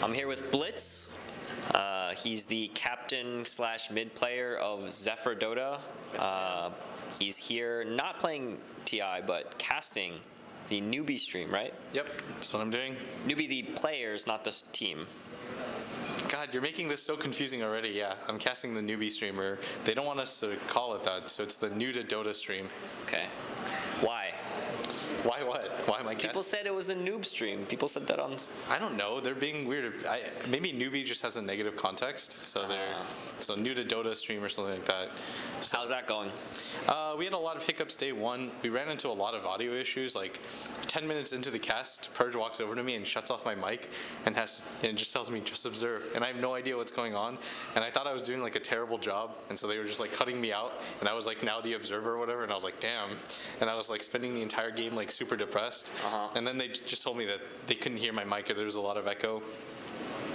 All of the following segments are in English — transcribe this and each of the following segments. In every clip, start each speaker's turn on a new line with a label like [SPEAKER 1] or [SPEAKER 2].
[SPEAKER 1] I'm here with Blitz. He's the captain slash mid player of Zephyr Dota. He's here not playing TI, but casting the newbie stream, right?
[SPEAKER 2] Yep, that's what I'm doing.
[SPEAKER 1] Newbie the players, not the team.
[SPEAKER 2] God, you're making this so confusing already. Yeah, I'm casting the newbie streamer. They don't want us to call it that, so it's the new to Dota stream.
[SPEAKER 1] Okay. Why?
[SPEAKER 2] Why what? Why am I casting?
[SPEAKER 1] People said it was a noob stream. People said that on...
[SPEAKER 2] I don't know. They're being weird. Maybe newbie just has a negative context, so so new to Dota stream or something like that. So,
[SPEAKER 1] how's that going?
[SPEAKER 2] We had a lot of hiccups day one. We ran into a lot of audio issues. Like 10 minutes into the cast, Purge walks over to me and shuts off my mic and just tells me, just observe. And I have no idea what's going on. And I thought I was doing like a terrible job. And so they were just like cutting me out. And I was like now the observer or whatever. And I was like, damn. And I was like spending the entire game like super depressed. And then they just told me that they couldn't hear my mic or there was a lot of echo.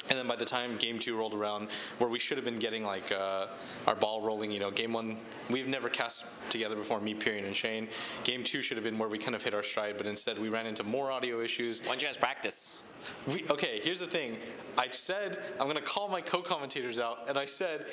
[SPEAKER 2] And then by the time game 2 rolled around, where we should have been getting like our ball rolling, you know, game 1, we've never cast together before, me, Pyrian, and Shane. Game 2 should have been where we kind of hit our stride, but instead we ran into more audio issues.
[SPEAKER 1] Why don't you guys practice?
[SPEAKER 2] Okay, here's the thing. I said, I'm gonna call my co-commentators out, and I said,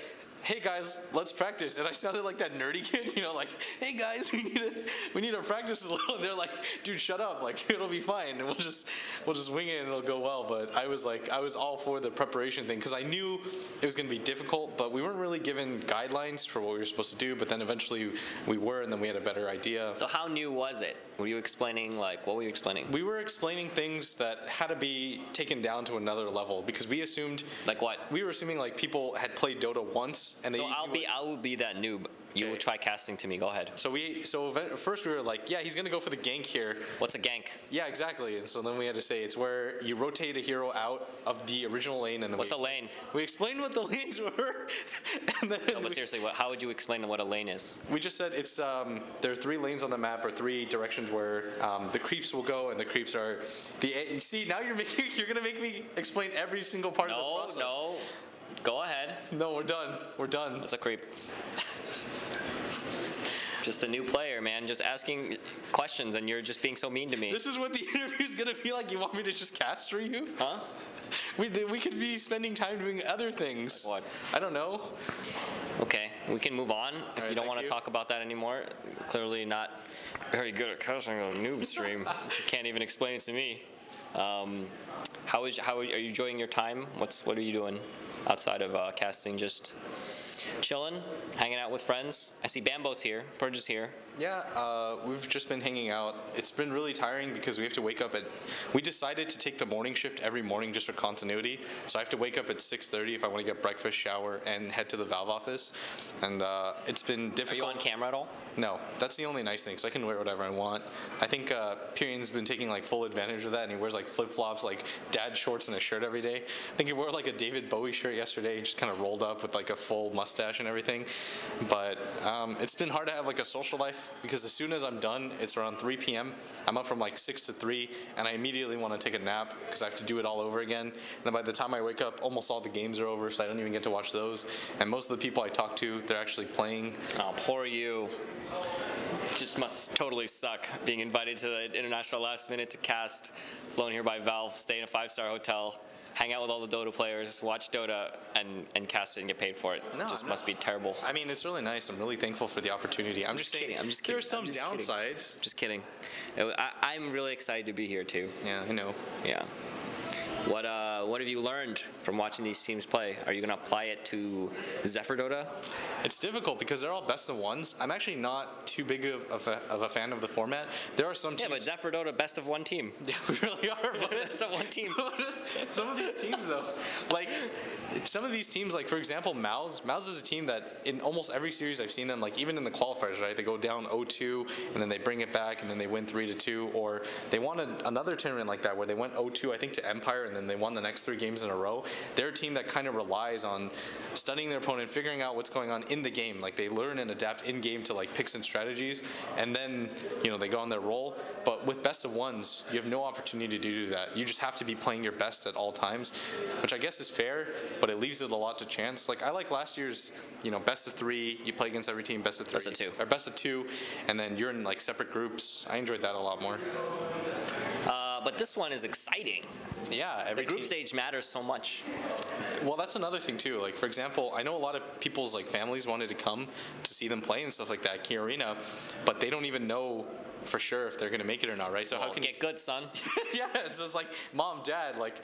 [SPEAKER 2] hey guys, let's practice. And I sounded like that nerdy kid, you know, like, hey guys, we need to practice a little. And they're like, dude, shut up, like it'll be fine, and we'll just wing it and it'll go well. But I was all for the preparation thing because I knew it was gonna be difficult, but we weren't really given guidelines for what we were supposed to do. But then eventually we were, and then we had a better idea.
[SPEAKER 1] So how new was it? Were you explaining, like, what were you explaining?
[SPEAKER 2] We were explaining things that had to be taken down to another level because we assumed.
[SPEAKER 1] Like what?
[SPEAKER 2] We were assuming like people had played Dota once and they.
[SPEAKER 1] So I will be that noob. You will try casting to me. Go ahead.
[SPEAKER 2] So first we were like, yeah, he's gonna go for the gank here.
[SPEAKER 1] What's a gank?
[SPEAKER 2] Yeah, exactly. And so then we had to say it's where you rotate a hero out of the original lane, and then
[SPEAKER 1] what's a lane?
[SPEAKER 2] We explained what the lanes were, and then
[SPEAKER 1] no, but seriously, how would you explain what a lane is?
[SPEAKER 2] We just said it's there are 3 lanes on the map, or 3 directions where the creeps will go, and the creeps are you see, now you're gonna make me explain every single part of the process.
[SPEAKER 1] No. Go ahead.
[SPEAKER 2] No, we're done. We're done.
[SPEAKER 1] What's a creep? Just a new player, man. Just asking questions, and you're just being so mean to me.
[SPEAKER 2] This is what the interview's gonna be like. You want me to just cast for you?
[SPEAKER 1] Huh?
[SPEAKER 2] We could be spending time doing other things.
[SPEAKER 1] Like what?
[SPEAKER 2] I don't know.
[SPEAKER 1] Okay, we can move on if you don't want to talk about that anymore. Clearly not very good at casting a noob stream. You can't even explain it to me. Are you enjoying your time? What are you doing outside of casting? Just chilling, hanging out with friends. I see Bambo's here. Purge is here.
[SPEAKER 2] Yeah, we've just been hanging out. It's been really tiring because we have to wake up at. We decided to take the morning shift every morning just for continuity. So I have to wake up at 6:30 if I want to get breakfast, shower, and head to the Valve office. And it's been difficult.
[SPEAKER 1] Are you on camera at all?
[SPEAKER 2] No, that's the only nice thing. So I can wear whatever I want. I think Pyrian's been taking like full advantage of that, and he wears like flip flops, like dad shorts, and a shirt every day. I think he wore like a David Bowie shirt yesterday, just kind of rolled up with like a full mustache and everything. But it's been hard to have like a social life because as soon as I'm done, it's around 3 p.m. I'm up from like 6 to 3, and I immediately want to take a nap because I have to do it all over again. And then by the time I wake up, almost all the games are over, so I don't even get to watch those. And most of the people I talk to, they're actually playing.
[SPEAKER 1] Oh, poor you. Just must totally suck being invited to the international last minute to cast, flown here by Valve, stay in a 5-star hotel, hang out with all the Dota players, watch Dota, and cast it and get paid for it.
[SPEAKER 2] No,
[SPEAKER 1] just must be terrible.
[SPEAKER 2] I mean, it's really nice. I'm really thankful for the opportunity. I'm just saying, there are some downsides.
[SPEAKER 1] Just kidding. I'm really excited to be here too.
[SPEAKER 2] Yeah, I know.
[SPEAKER 1] Yeah. What have you learned from watching these teams play? Are you going to apply it to Zephyr Dota?
[SPEAKER 2] It's difficult because they're all best of ones. I'm actually not too big of a fan of the format. There are some teams.
[SPEAKER 1] Yeah, but Zephyr Dota, best of one team.
[SPEAKER 2] Yeah, we really are. But
[SPEAKER 1] best of one team.
[SPEAKER 2] Some of these teams, though, like some of these teams, like for example, Mouse is a team that in almost every series I've seen them, like even in the qualifiers, right? They go down 0-2 and then they bring it back and then they win 3-2, or they won another tournament like that where they went 0-2, I think, to Empire, and then they won the next 3 games in a row. They're a team that kind of relies on studying their opponent, figuring out what's going on in the game. Like they learn and adapt in game to like picks and strategies, and then they go on their roll. But with best of ones, you have no opportunity to do that. You just have to be playing your best at all times, which I guess is fair, but it leaves it a lot to chance. Like I like last year's, best of 3. You play against every team, best of 3,
[SPEAKER 1] best of 2,
[SPEAKER 2] or best of 2, and then you're in like separate groups. I enjoyed that a lot more.
[SPEAKER 1] but this one is exciting.
[SPEAKER 2] Yeah,
[SPEAKER 1] The group stage matters so much.
[SPEAKER 2] Well, that's another thing too. Like, for example, I know a lot of people's like families wanted to come to see them play and stuff like that at Key Arena, but they don't even know for sure if they're gonna make it or not, right? So how can
[SPEAKER 1] Get good, son.
[SPEAKER 2] yeah, so it's like, Mom, Dad, like,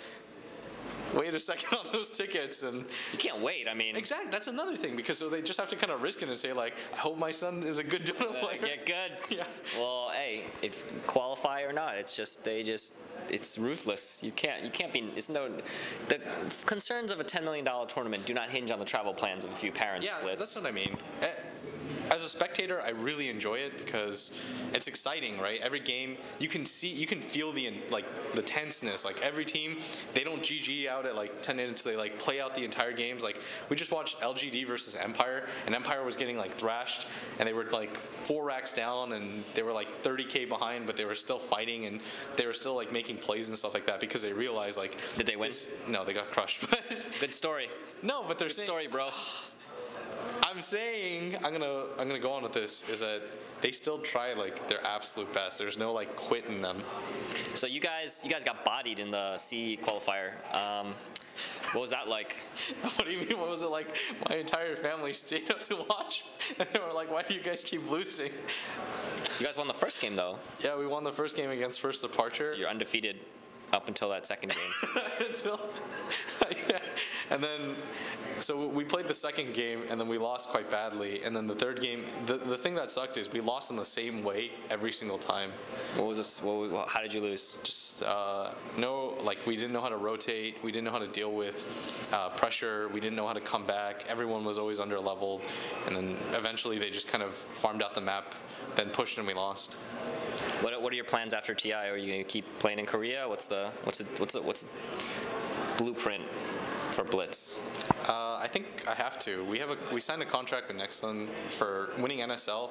[SPEAKER 2] wait a second on those tickets. And
[SPEAKER 1] You can't wait. I mean,
[SPEAKER 2] exactly, that's another thing, because so they just have to kind of risk it and say like, I hope my son is a good Dota player.
[SPEAKER 1] get good.
[SPEAKER 2] Yeah.
[SPEAKER 1] Well, hey, if qualify or not, it's ruthless. You can't be. It's no. The concerns of a $10 million tournament do not hinge on the travel plans of a few parents.
[SPEAKER 2] Yeah,
[SPEAKER 1] Blitz.
[SPEAKER 2] that's what I mean. As a spectator, I really enjoy it because it's exciting, right? Every game, you can feel the tenseness. Like, every team, they don't GG out at like 10 minutes. They like play out the entire games. Like, we just watched LGD versus Empire, and Empire was getting like thrashed, and they were like 4 racks down, and they were like 30K behind, but they were still fighting, and they were still like making plays and stuff like that because they realized like.
[SPEAKER 1] Did they win?
[SPEAKER 2] No, they got crushed.
[SPEAKER 1] Good story.
[SPEAKER 2] No, but they're
[SPEAKER 1] Good story, bro.
[SPEAKER 2] I'm saying, I'm gonna go on with this, is that they still try like their absolute best. There's no like quit in them.
[SPEAKER 1] So you guys got bodied in the C qualifier. What was that like?
[SPEAKER 2] What do you mean? What was it like? My entire family stayed up to watch, and they were like, "Why do you guys keep losing?"
[SPEAKER 1] You guys won the first game though.
[SPEAKER 2] Yeah, we won the first game against First Departure.
[SPEAKER 1] So you're undefeated up until that second game.
[SPEAKER 2] Yeah. And then, so we played the second game, and then we lost quite badly. And then the third game, the thing that sucked is we lost in the same way every single time.
[SPEAKER 1] What was this? How did you lose?
[SPEAKER 2] Just we didn't know how to rotate. We didn't know how to deal with pressure. We didn't know how to come back. Everyone was always under leveled, and then eventually they just kind of farmed out the map, then pushed and we lost.
[SPEAKER 1] What are your plans after TI? Are you gonna keep playing in Korea? What's the blueprint for Blitz?
[SPEAKER 2] I think I have to. We signed a contract with Nexon for winning NSL.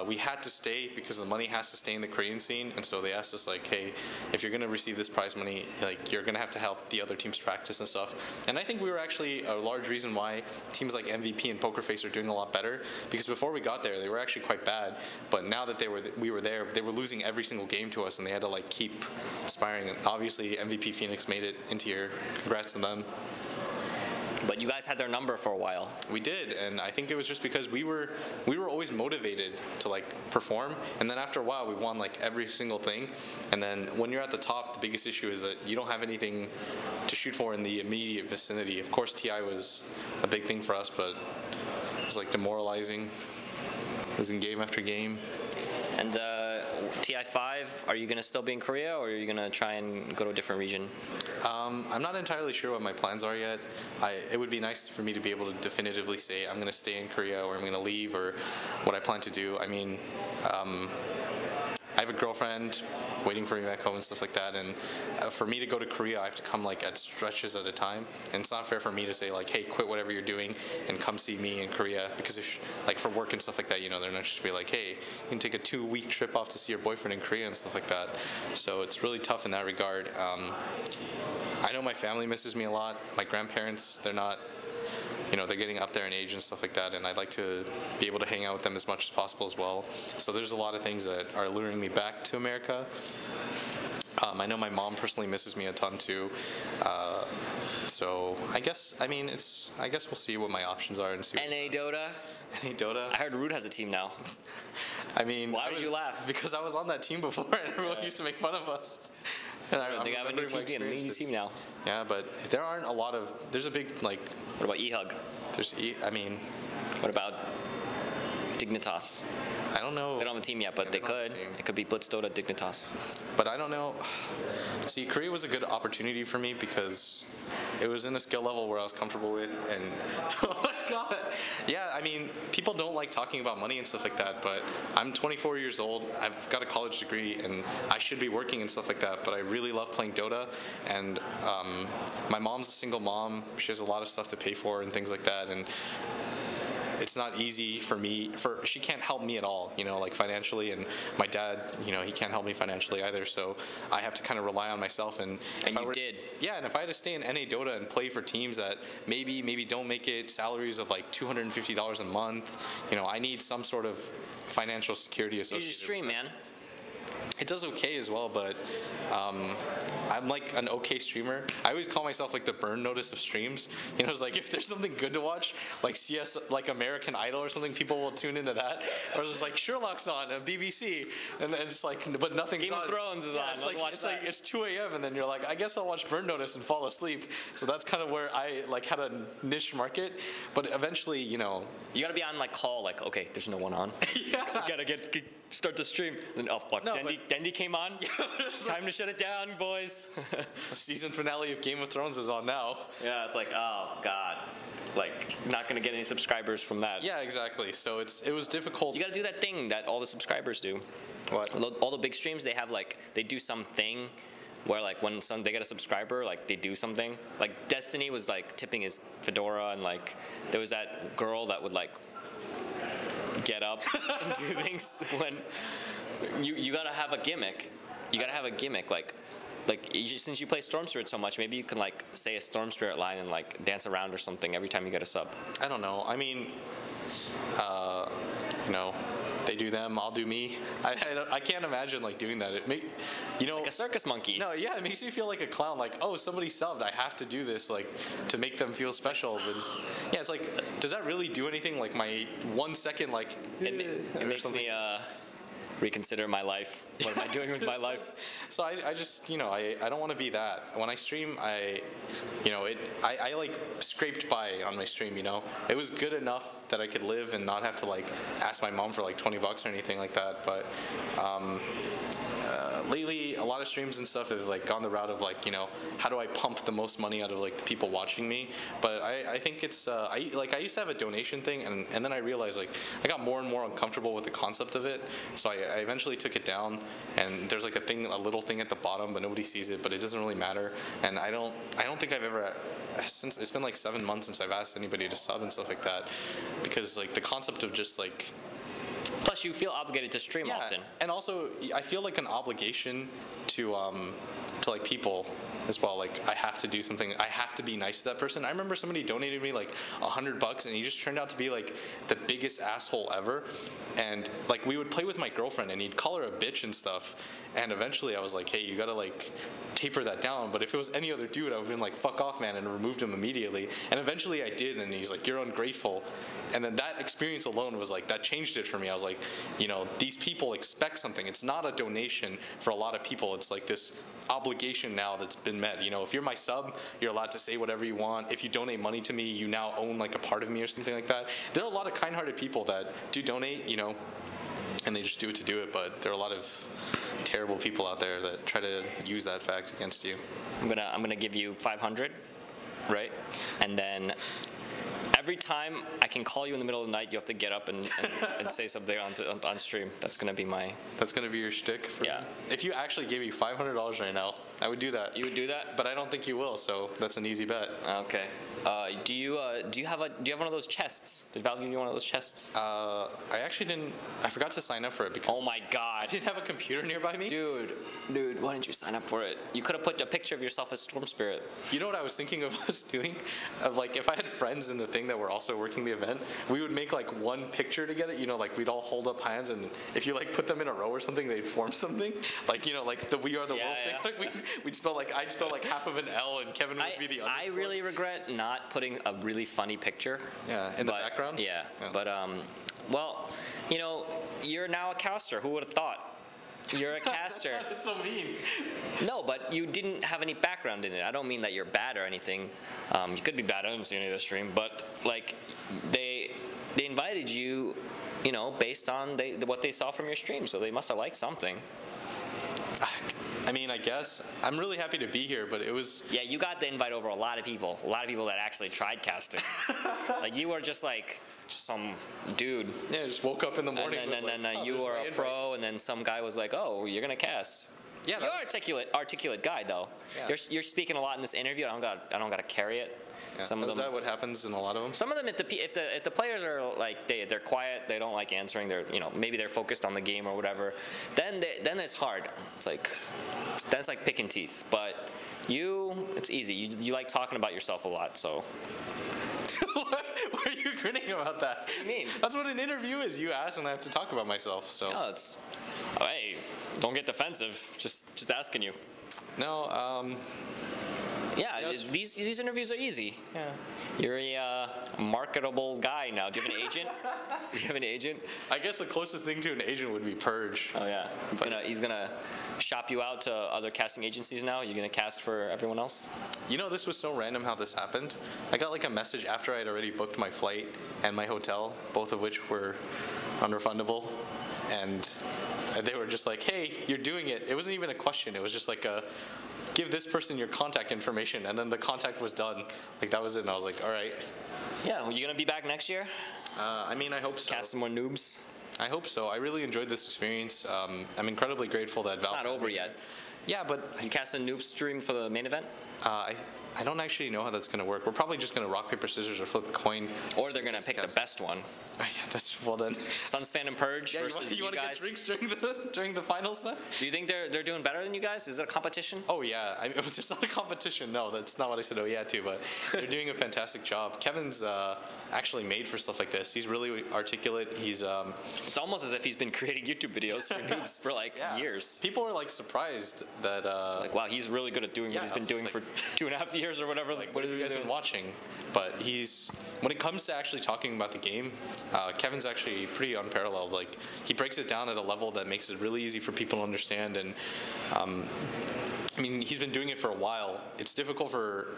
[SPEAKER 2] We had to stay because the money has to stay in the Korean scene, and so they asked us like, hey, if you're gonna receive this prize money, like you're gonna have to help the other teams practice and stuff. And I think we were actually a large reason why teams like MVP and Pokerface are doing a lot better, because before we got there, they were actually quite bad. But now that we were there, they were losing every single game to us, and they had to like keep aspiring. And obviously, MVP Phoenix made it into here. Congrats to them.
[SPEAKER 1] But you guys had their number for a while.
[SPEAKER 2] We did, and I think it was just because we were always motivated to like perform, and then after a while we won like every single thing. And then when you're at the top, the biggest issue is that you don't have anything to shoot for in the immediate vicinity. Of course, TI was a big thing for us, but it was like demoralizing, losing game after game.
[SPEAKER 1] And TI5, are you going to still be in Korea, or are you going to try and go to a different region?
[SPEAKER 2] I'm not entirely sure what my plans are yet. It would be nice for me to be able to definitively say I'm going to stay in Korea, or I'm going to leave, or what I plan to do. I mean, I have a girlfriend waiting for me back home and stuff like that, and for me to go to Korea, I have to come like at stretches at a time, and it's not fair for me to say like, hey, quit whatever you're doing and come see me in Korea, because if like for work and stuff like that, you know, they're not just be like, hey, you can take a 2-week trip off to see your boyfriend in Korea and stuff like that. So it's really tough in that regard. I know my family misses me a lot. My grandparents, they're not, you know, they're getting up there in age and stuff like that, and I'd like to be able to hang out with them as much as possible as well. So there's a lot of things that are luring me back to America. I know my mom personally misses me a ton too. So I guess we'll see what my options are and see.
[SPEAKER 1] NA Dota.
[SPEAKER 2] NA Dota.
[SPEAKER 1] I heard Root has a team now.
[SPEAKER 2] I mean,
[SPEAKER 1] why would you laugh?
[SPEAKER 2] Because I was on that team before, and everyone used to make fun of us. And
[SPEAKER 1] they have a new team now.
[SPEAKER 2] Yeah, but there aren't a lot of. There's a big like.
[SPEAKER 1] What about eHug?
[SPEAKER 2] What
[SPEAKER 1] about Dignitas?
[SPEAKER 2] I don't know.
[SPEAKER 1] They don't have a team yet, but they could. It could be Blitz Dota Dignitas.
[SPEAKER 2] But I don't know. See, Korea was a good opportunity for me because it was in a skill level where I was comfortable with, and oh my god. Yeah, I mean, people don't like talking about money and stuff like that, but I'm 24 years old. I've got a college degree, and I should be working and stuff like that, but I really love playing Dota, and my mom's a single mom. She has a lot of stuff to pay for and things like that, and it's not easy for me. She can't help me at all, you know, like financially, and my dad, you know, he can't help me financially either. So I have to kind of rely on myself. And
[SPEAKER 1] you did.
[SPEAKER 2] Yeah, and if I had to stay in NA Dota and play for teams that maybe don't make it salaries of like $250 a month, you know, I need some sort of financial security associated.
[SPEAKER 1] You should stream, man.
[SPEAKER 2] It does okay as well, but I'm like an okay streamer. I always call myself like the burn notice of streams. You know, it's like if there's something good to watch, like CS, like American Idol or something, people will tune into that. Or it's just like Sherlock's on and BBC, and it's like, but nothing's
[SPEAKER 1] Game
[SPEAKER 2] on.
[SPEAKER 1] of Thrones is on.
[SPEAKER 2] It's
[SPEAKER 1] Let's
[SPEAKER 2] like
[SPEAKER 1] watch
[SPEAKER 2] it's
[SPEAKER 1] that.
[SPEAKER 2] like it's 2 a.m. and then you're like, I guess I'll watch burn notice and fall asleep. So that's kind of where I like had a niche market. But eventually, you know,
[SPEAKER 1] You gotta be on like call, like, okay, there's no one on.
[SPEAKER 2] yeah.
[SPEAKER 1] Gotta start the stream. Then oh fuck,
[SPEAKER 2] No,
[SPEAKER 1] Dendi came on. Time to shut it down, boys.
[SPEAKER 2] The season finale of Game of Thrones is on now.
[SPEAKER 1] Yeah, it's like, oh god, like not gonna get any subscribers from that.
[SPEAKER 2] Yeah, exactly. So it was difficult.
[SPEAKER 1] You gotta do that thing that all the subscribers do.
[SPEAKER 2] What?
[SPEAKER 1] All the big streams, they have like they do something where like when they get a subscriber, like they do something. Like Destiny was like tipping his fedora, and like there was that girl that would like get up and do things when you gotta have a gimmick. You gotta have a gimmick, like since you play Storm Spirit so much, maybe you can like say a Storm Spirit line and like dance around or something every time you get a sub.
[SPEAKER 2] I don't know. I mean, you know, they do them, I'll do me. I can't imagine like doing that.
[SPEAKER 1] Like a circus monkey.
[SPEAKER 2] No, yeah, it makes me feel like a clown. Like, oh, somebody subbed. I have to do this, like, to make them feel special. But yeah, it's like, does that really do anything? Like my 1 second, like,
[SPEAKER 1] It makes me reconsider my life. What am I doing with my life?
[SPEAKER 2] So I just, you know, I don't want to be that. When I stream, I like scraped by on my stream, you know. It was good enough that I could live and not have to like ask my mom for like $20 or anything like that. But lately, a lot of streams and stuff have like gone the route of like, you know, how do I pump the most money out of like the people watching me? But I think it's I used to have a donation thing, and then I realized like I got more and more uncomfortable with the concept of it. So I eventually took it down, and there's like a little thing at the bottom, but nobody sees it. But it doesn't really matter. And I don't think I've ever, since it's been like 7 months since I've asked anybody to sub and stuff like that, because like the concept of just like.
[SPEAKER 1] Plus, you feel obligated to stream often.
[SPEAKER 2] And also, I feel like an obligation to like people as well. Like I have to do something. I have to be nice to that person. I remember somebody donated me like $100, and he just turned out to be like the biggest asshole ever. And like we would play with my girlfriend, and he'd call her a bitch and stuff. And eventually, I was like, hey, you gotta like taper that down. But if it was any other dude, I would have been like, fuck off, man, and removed him immediately. And eventually, I did. And he's like, you're ungrateful. And then that experience alone was like, that changed it for me. I was like, you know, these people expect something. It's not a donation for a lot of people. It's like this obligation now that's been met. You know, if you're my sub, you're allowed to say whatever you want. If you donate money to me, you now own like a part of me or something like that. There are a lot of kind-hearted people that do donate, you know, and they just do it to do it. But there are a lot of terrible people out there that try to use that fact against you.
[SPEAKER 1] I'm gonna give you 500, right? And then every time I can call you in the middle of the night, you have to get up and say something on stream. That's gonna be my.
[SPEAKER 2] That's gonna be your shtick.
[SPEAKER 1] Yeah.
[SPEAKER 2] If you actually gave me $500 right now, I would do that.
[SPEAKER 1] You would do that?
[SPEAKER 2] But I don't think you will. So that's an easy bet.
[SPEAKER 1] Okay. Do you have one of those chests? Did Valve give you one of those chests?
[SPEAKER 2] I actually didn't. I forgot to sign up for it because.
[SPEAKER 1] Oh my god.
[SPEAKER 2] I didn't have a computer nearby me.
[SPEAKER 1] Dude, why didn't you sign up for it? You could have put a picture of yourself as Storm Spirit.
[SPEAKER 2] You know what I was thinking of us doing? Of like, if I had friends in the thing that were also working the event, we would make like one picture together. You know, like we'd all hold up hands, and if you like put them in a row or something, they'd form something. Like, you know, like the We Are the World thing. Like we'd spell like, I'd spell like half of an L, and Kevin would be the underscore.
[SPEAKER 1] I really regret not putting a really funny picture.
[SPEAKER 2] Yeah, in the background?
[SPEAKER 1] Yeah. But, well, you know, you're now a caster. Who would have thought? You're a caster.
[SPEAKER 2] That's so mean.
[SPEAKER 1] No, but you didn't have any background in it. I don't mean that you're bad or anything. You could be bad. I didn't see any of the stream. But, like, they invited you, you know, based on what they saw from your stream. So they must have liked something.
[SPEAKER 2] I mean, I guess. I'm really happy to be here, but it was...
[SPEAKER 1] Yeah, you got the invite over a lot of people that actually tried casting. Like, you were just like some dude.
[SPEAKER 2] Yeah, I just woke up in the morning
[SPEAKER 1] and then you were a pro, and then some guy was like, oh, you're going to cast. Yeah, you're articulate guy, though. Yeah. You're speaking a lot in this interview. I don't got to carry it.
[SPEAKER 2] Yeah. Is that what happens in a lot of them?
[SPEAKER 1] Some of them, if the players are like they're quiet, they don't like answering. Maybe they're focused on the game or whatever. Then it's hard. It's like picking teeth. But it's easy. You like talking about yourself a lot, so.
[SPEAKER 2] Why are you grinning about that?
[SPEAKER 1] What do you mean?
[SPEAKER 2] That's what an interview is. You ask, and I have to talk about myself. So.
[SPEAKER 1] No, hey, Don't get defensive. Just asking you.
[SPEAKER 2] No,
[SPEAKER 1] Yeah,
[SPEAKER 2] Yes.
[SPEAKER 1] these interviews are easy.
[SPEAKER 2] yeah.
[SPEAKER 1] You're a marketable guy now. Do you have an agent? Do you have an agent?
[SPEAKER 2] I guess the closest thing to an agent would be Purge.
[SPEAKER 1] Oh yeah, he's gonna shop you out to other casting agencies now. You're gonna cast for everyone else.
[SPEAKER 2] You know, this was so random how this happened. I got like a message after I had already booked my flight and my hotel, both of which were unrefundable. And they were just like, hey, you're doing it. It wasn't even a question. It was just like give this person your contact information. And then the contact was done. Like, that was it. And I was like, all right.
[SPEAKER 1] Yeah, well, you gonna be back next year?
[SPEAKER 2] I mean, I hope so.
[SPEAKER 1] Cast some more noobs.
[SPEAKER 2] I hope so. I really enjoyed this experience. I'm incredibly grateful that Valve.
[SPEAKER 1] Not over yet.
[SPEAKER 2] Yeah, but
[SPEAKER 1] You cast a noob stream for the main event?
[SPEAKER 2] I don't actually know how that's going to work. We're probably just going to rock, paper, scissors or flip a coin.
[SPEAKER 1] Or they're gonna pick the best one.
[SPEAKER 2] Yeah, that's, well then.
[SPEAKER 1] Suns Fan and Purge versus
[SPEAKER 2] you want to get
[SPEAKER 1] guys.
[SPEAKER 2] drinks during the finals then?
[SPEAKER 1] Do you think they're doing better than you guys? Is it a competition?
[SPEAKER 2] Oh yeah, it's not a competition. No, that's not what I said. Oh yeah, too. But they're doing a fantastic job. Kevin's actually made for stuff like this. He's really articulate. He's
[SPEAKER 1] It's almost as if he's been creating YouTube videos for noobs for like years.
[SPEAKER 2] People are like surprised that
[SPEAKER 1] Like, wow, he's really good at doing what he's been doing for 2.5 years or whatever.
[SPEAKER 2] like, what have you guys been watching? But when it comes to actually talking about the game, Kevin's actually pretty unparalleled. Like, he breaks it down at a level that makes it really easy for people to understand. And I mean, he's been doing it for a while. It's difficult for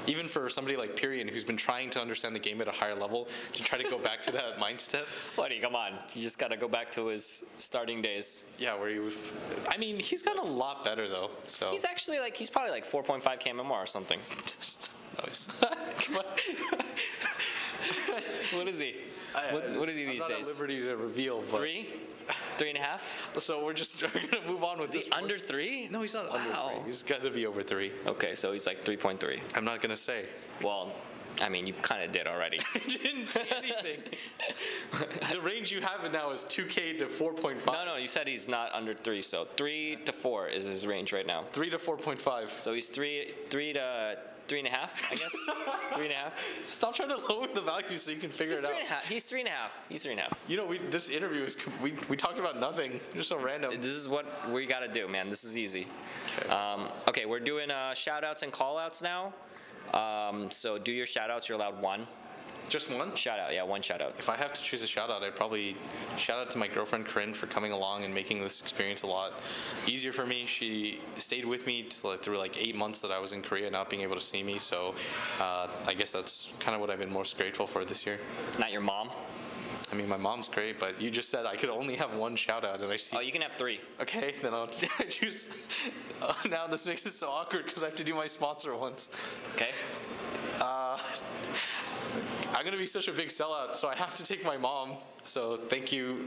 [SPEAKER 2] even for somebody like Pyrian, who's been trying to understand the game at a higher level, to try to go back to that mindset.
[SPEAKER 1] Buddy, come on. You just got to go back to his starting days.
[SPEAKER 2] Yeah, where I mean, he's gotten a lot better though. So
[SPEAKER 1] He's actually he's probably like 4.5 KMMR or something. What is he? What is he these
[SPEAKER 2] I'm not
[SPEAKER 1] days?
[SPEAKER 2] at liberty to reveal, but
[SPEAKER 1] 3.5?
[SPEAKER 2] So we're gonna move on with
[SPEAKER 1] Is
[SPEAKER 2] this.
[SPEAKER 1] he under 3?
[SPEAKER 2] No, he's not under
[SPEAKER 1] Wow.
[SPEAKER 2] 3. He's got to be over 3.
[SPEAKER 1] Okay, so he's like 3.3.
[SPEAKER 2] I'm not gonna say.
[SPEAKER 1] Well, I mean, you kind of did already.
[SPEAKER 2] I didn't say anything. The range you have it now is 2K to 4.5.
[SPEAKER 1] No, you said he's not under 3, so 3 to 4 is his range right now.
[SPEAKER 2] 3 to 4.5.
[SPEAKER 1] So he's 3 to 3.5, I guess. 3.5.
[SPEAKER 2] Stop trying to lower the value so you can figure it out.
[SPEAKER 1] He's 3.5. He's 3.5.
[SPEAKER 2] You know, this interview is we talked about nothing. You're so random.
[SPEAKER 1] This is what we got to do, man. This is easy. Okay, we're doing shout outs and call outs now. So do your shout outs. You're allowed one.
[SPEAKER 2] Just one?
[SPEAKER 1] Shout out, yeah, one shout out.
[SPEAKER 2] If I have to choose a shout out, I'd probably shout out to my girlfriend Corinne for coming along and making this experience a lot easier for me. She stayed with me through like 8 months that I was in Korea, not being able to see me. So I guess that's kind of what I've been most grateful for this year.
[SPEAKER 1] Not your mom?
[SPEAKER 2] I mean, my mom's great, but you just said I could only have one shout out, and I see.
[SPEAKER 1] Oh, you can have 3.
[SPEAKER 2] Okay, then I'll choose. Now this makes it so awkward because I have to do my sponsor once.
[SPEAKER 1] Okay.
[SPEAKER 2] I'm gonna be such a big sellout, so I have to take my mom. So thank you.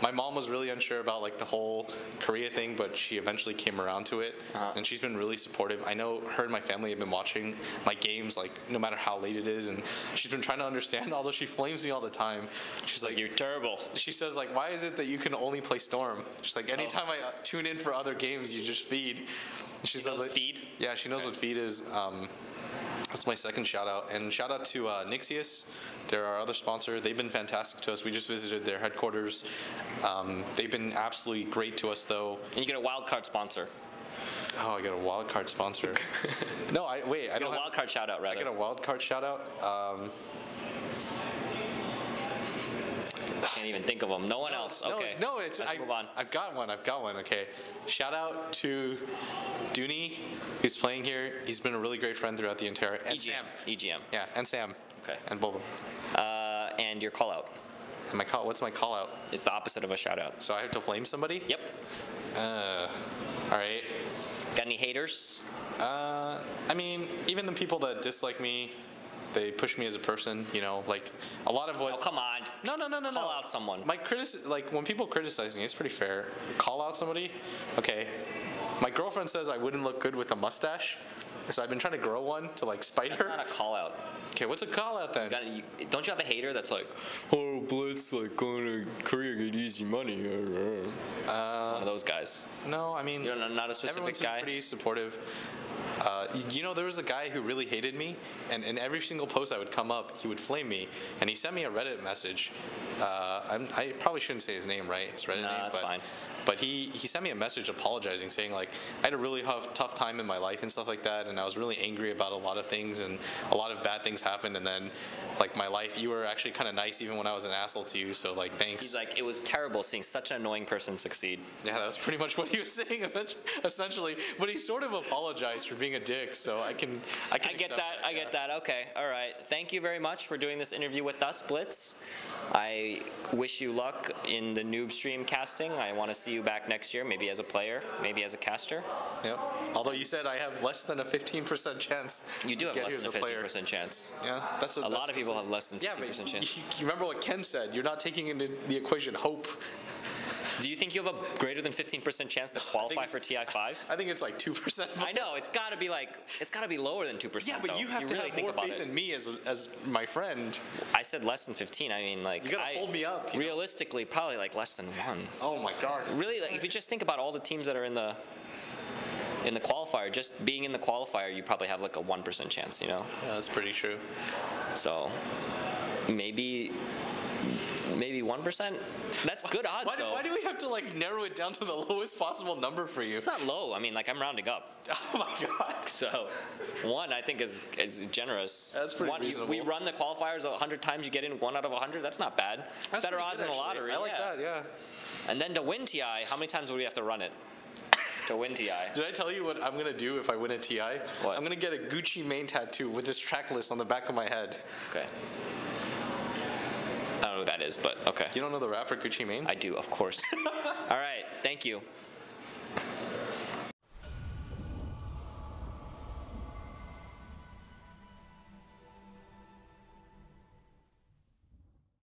[SPEAKER 2] My mom was really unsure about like the whole Korea thing, but she eventually came around to it, and she's been really supportive. I know her and my family have been watching my games like no matter how late it is, and she's been trying to understand. Although she flames me all the time, she's like,
[SPEAKER 1] "You're terrible."
[SPEAKER 2] She says like, "Why is it that you can only play Storm?" She's like, "Anytime I tune in for other games, you just feed." And she says
[SPEAKER 1] knows feed?
[SPEAKER 2] Yeah, she knows what feed is. That's my second shout out. And shout out to Nixius. They're our other sponsor. They've been fantastic to us. We just visited their headquarters. They've been absolutely great to us though.
[SPEAKER 1] And you get a wild card sponsor.
[SPEAKER 2] Oh, I got a wild card sponsor. No, I don't
[SPEAKER 1] get a wild card shout out rather.
[SPEAKER 2] I get a wild card shout out.
[SPEAKER 1] Can't even think of them. No one else. Okay.
[SPEAKER 2] No,
[SPEAKER 1] let's move on.
[SPEAKER 2] I've got one. Okay. Shout out to Dooney, who's playing here. He's been a really great friend throughout the entire. And
[SPEAKER 1] EGM.
[SPEAKER 2] Sam.
[SPEAKER 1] EGM.
[SPEAKER 2] Yeah, and Sam.
[SPEAKER 1] Okay.
[SPEAKER 2] And Bobo.
[SPEAKER 1] And your call out.
[SPEAKER 2] And what's my call out?
[SPEAKER 1] It's the opposite of a shout out.
[SPEAKER 2] So I have to flame somebody?
[SPEAKER 1] Yep.
[SPEAKER 2] All right.
[SPEAKER 1] Got any haters?
[SPEAKER 2] I mean, even the people that dislike me, they push me as a person, you know, like a lot of what.
[SPEAKER 1] Oh, come on.
[SPEAKER 2] No.
[SPEAKER 1] Call out someone.
[SPEAKER 2] Like when people criticize me, it's pretty fair. Call out somebody, okay. My girlfriend says I wouldn't look good with a mustache, so I've been trying to grow one to like spite her.
[SPEAKER 1] That's not a call out.
[SPEAKER 2] Okay, what's a call out then?
[SPEAKER 1] Don't you have a hater that's like, oh, Blitz, like going to Korea get easy money? One of those guys.
[SPEAKER 2] No, I mean,
[SPEAKER 1] You're not a specific
[SPEAKER 2] everyone's
[SPEAKER 1] guy.
[SPEAKER 2] Been pretty supportive. You know, there was a guy who really hated me, and in every single post I would come up, he would flame me, and he sent me a Reddit message, I probably shouldn't say his name, right? His Reddit name,
[SPEAKER 1] that's fine.
[SPEAKER 2] But he sent me a message apologizing, saying like I had a really tough time in my life and stuff like that, and I was really angry about a lot of things, and a lot of bad things happened, and then like my life, you were actually kind of nice even when I was an asshole to you, so like thanks.
[SPEAKER 1] He's like, it was terrible seeing such an annoying person succeed.
[SPEAKER 2] Yeah, that was pretty much what he was saying essentially. But he sort of apologized for being a dick, so I get that.
[SPEAKER 1] I get that. Okay, all right. Thank you very much for doing this interview with us, Blitz. I wish you luck in the noob stream casting. I want to see you back next year, maybe as a player, maybe as a caster.
[SPEAKER 2] Yep. Although you said I have less than a 15% chance.
[SPEAKER 1] You do have less than a 15% chance.
[SPEAKER 2] Yeah, that's
[SPEAKER 1] a lot of people have less than 50% chance.
[SPEAKER 2] You remember what Ken said? You're not taking into the equation hope.
[SPEAKER 1] Do you think you have a greater than 15% chance to qualify for TI5?
[SPEAKER 2] I think it's like 2%.
[SPEAKER 1] I know, it's got to be lower than 2%.
[SPEAKER 2] Yeah, but
[SPEAKER 1] though,
[SPEAKER 2] you have to
[SPEAKER 1] really
[SPEAKER 2] have more faith in me as my friend.
[SPEAKER 1] I said less than 15. I mean, like,
[SPEAKER 2] you gotta hold me up.
[SPEAKER 1] Realistically, probably like less than 1.
[SPEAKER 2] Oh my God.
[SPEAKER 1] Really, like, if you just think about all the teams that are in the qualifier, just being in the qualifier, you probably have like a 1% chance, you know?
[SPEAKER 2] Yeah, that's pretty true.
[SPEAKER 1] So maybe 1%. That's good odds, though.
[SPEAKER 2] Why do we have to like narrow it down to the lowest possible number for you?
[SPEAKER 1] It's not low. I mean, like, I'm rounding up.
[SPEAKER 2] Oh my God.
[SPEAKER 1] So 1, I think, is generous.
[SPEAKER 2] That's pretty reasonable.
[SPEAKER 1] We run the qualifiers 100 times. You get in 1 out of 100. That's not bad. It's better odds than the lottery.
[SPEAKER 2] I like that. Yeah.
[SPEAKER 1] And then to win TI, how many times would we have to run it? To win TI.
[SPEAKER 2] Did I tell you what I'm gonna do if I win a TI?
[SPEAKER 1] What?
[SPEAKER 2] I'm gonna get a Gucci Mane tattoo with this track list on the back of my head.
[SPEAKER 1] Okay. I don't know who that is, but okay.
[SPEAKER 2] You don't know the rapper Gucci Mane?
[SPEAKER 1] I do, of course. All right, thank you.